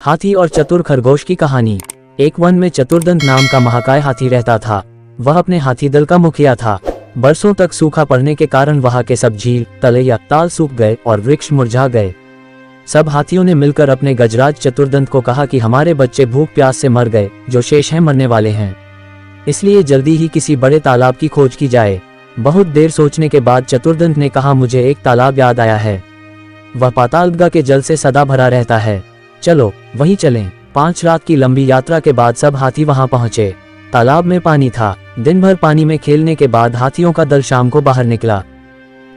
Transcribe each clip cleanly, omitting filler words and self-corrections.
हाथी और चतुर खरगोश की कहानी। एक वन में चतुर्दंत नाम का महाकाय हाथी रहता था। वह अपने हाथी दल का मुखिया था। बरसों तक सूखा पड़ने के कारण वहां के सब झील, तले या ताल सूख गए और वृक्ष मुरझा गए। सब हाथियों ने मिलकर अपने गजराज चतुर्दंत को कहा कि हमारे बच्चे भूख प्यास से मर गए, जो शेष हैं मरने वाले हैं, इसलिए जल्दी ही किसी बड़े तालाब की खोज की जाए। बहुत देर सोचने के बाद चतुर्दंत ने कहा, मुझे एक तालाब याद आया है। वह पातालगंगा के जल से सदा भरा रहता है, चलो वहीं चलें। 5 रात की लंबी यात्रा के बाद सब हाथी वहां पहुंचे। तालाब में पानी था। दिन भर पानी में खेलने के बाद हाथियों का दल शाम को बाहर निकला।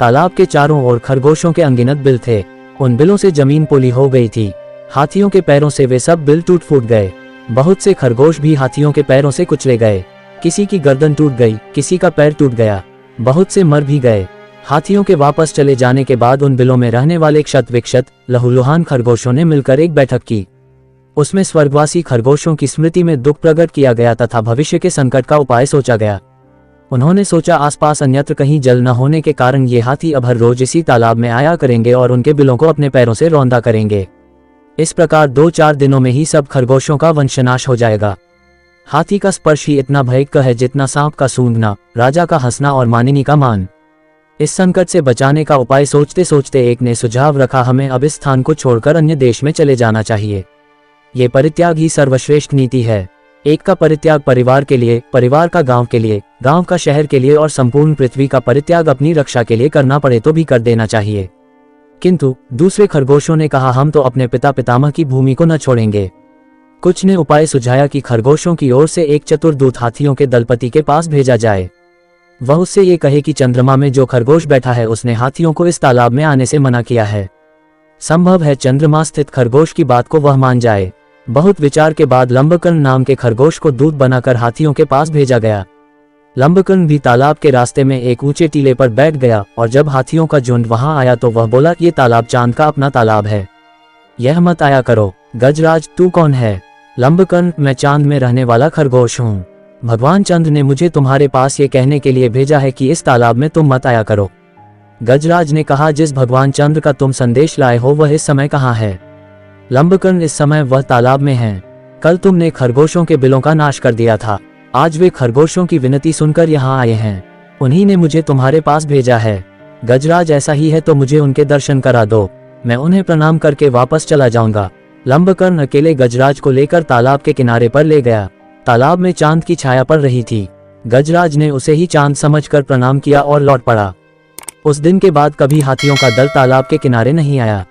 तालाब के चारों ओर खरगोशों के अनगिनत बिल थे। उन बिलों से जमीन पोली हो गई थी। हाथियों के पैरों से वे सब बिल टूट फूट गए। बहुत से खरगोश भी हाथियों के पैरों से कुचले गए। किसी की गर्दन टूट गई, किसी का पैर टूट गया, बहुत से मर भी गए। हाथियों के वापस चले जाने के बाद उन बिलों में रहने वाले क्षत विक्षत लहूलुहान खरगोशों ने मिलकर एक बैठक की। उसमें स्वर्गवासी खरगोशों की स्मृति में दुख प्रकट किया गया तथा भविष्य के संकट का उपाय सोचा गया। उन्होंने सोचा, आसपास अन्यत्र कहीं जल न होने के कारण ये हाथी अब हर रोज इसी तालाब में आया करेंगे और उनके बिलों को अपने पैरों से रौंदा करेंगे। इस प्रकार 2-4 दिनों में ही सब खरगोशों का वंशनाश हो जाएगा। हाथी का स्पर्श ही इतना भयंकर है जितना सांप का सूंघना, राजा का हंसना और मानिनी का मान। इस संकट से बचाने का उपाय सोचते सोचते एक ने सुझाव रखा, हमें अब इस स्थान को छोड़कर अन्य देश में चले जाना चाहिए। ये परित्याग ही सर्वश्रेष्ठ नीति है। एक का परित्याग परिवार के लिए, परिवार का गांव के लिए, गांव का शहर के लिए और संपूर्ण पृथ्वी का परित्याग अपनी रक्षा के लिए करना पड़े तो भी कर देना चाहिए। किंतु दूसरे खरगोशों ने कहा, हम तो अपने पिता पितामह की भूमि को न छोड़ेंगे। कुछ ने उपाय सुझाया कि खरगोशों की ओर से एक चतुर दूत हाथियों के दलपति के पास भेजा जाए। वह उससे ये कहे कि चंद्रमा में जो खरगोश बैठा है उसने हाथियों को इस तालाब में आने से मना किया है। संभव है चंद्रमा स्थित खरगोश की बात को वह मान जाए। बहुत विचार के बाद लंबकर्ण नाम के खरगोश को दूत बनाकर हाथियों के पास भेजा गया। लंबकर्ण भी तालाब के रास्ते में एक ऊंचे टीले पर बैठ गया और जब हाथियों का झुंड वहां आया तो वह बोला, ये तालाब चांद का अपना तालाब है, यह मत आया करो। गजराज, तू कौन है? लंबकर्ण, मैं चांद में रहने वाला खरगोश हूँ। भगवान चंद्र ने मुझे तुम्हारे पास ये कहने के लिए भेजा है कि इस तालाब में तुम मत आया करो। गजराज ने कहा, जिस भगवान चंद्र का तुम संदेश लाए हो वह इस समय कहाँ है? लंबकर्ण, इस समय वह तालाब में है। कल तुमने खरगोशों के बिलों का नाश कर दिया था, आज वे खरगोशों की विनती सुनकर यहाँ आए हैं, उन्हीं ने मुझे तुम्हारे पास भेजा है। गजराज, ऐसा ही है तो मुझे उनके दर्शन करा दो, मैं उन्हें प्रणाम करके वापस चला जाऊंगा। लंबकर्ण अकेले गजराज को लेकर तालाब के किनारे पर ले गया। तालाब में चांद की छाया पड़ रही थी। गजराज ने उसे ही चांद समझकर प्रणाम किया और लौट पड़ा। उस दिन के बाद कभी हाथियों का दल तालाब के किनारे नहीं आया।